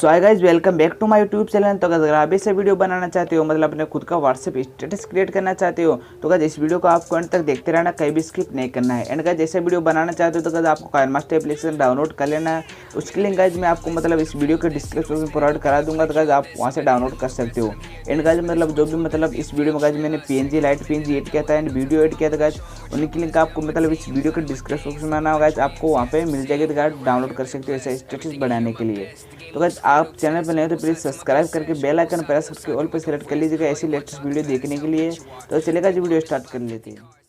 So hi guys, welcome back to my YouTube channel. तो अगर आप इसे वीडियो बनाना चाहते हो, मतलब अपने खुद का व्हाट्सएप स्टेटस क्रिएट करना चाहते हो, तो गाइस इस वीडियो को आपको अंत तक देखते रहना, कहीं भी स्किप नहीं करना है। एंड गाइस जैसे वीडियो बनाना चाहते हो तो गाइस आपको काइनमास्टर एप्लीकेशन डाउनलोड कर लेना है। उसके लिंक गाइस मैं आपको मतलब इस वीडियो के डिस्क्रिप्शन में प्रोवाइड करा दूंगा, तो गाइस आप वहाँ से डाउनलोड कर सकते हो। एंड गाइस मतलब जो भी मतलब इस वीडियो में गाइस मैंने पीएनजी लाइट पीएनजी एड किया था एंड वीडियो एड किया था गाइस, उन्हीं की लिंक आपको मतलब इस वीडियो के डिस्क्रिप्शन में आना होगा गाइस, आपको वहाँ पे मिल जाएगी। तो गाइस डाउनलोड कर सकते हो ऐसा स्टेटस बढ़ाने के लिए। तो गाइस आप चैनल पर नए हो तो प्लीज़ सब्सक्राइब करके बेल आइकन प्रेस करके ऑल पे सेलेक्ट कर लीजिएगा ऐसी लेटेस्ट वीडियो देखने के लिए। तो चलेगा जी, वीडियो स्टार्ट कर लेते हैं।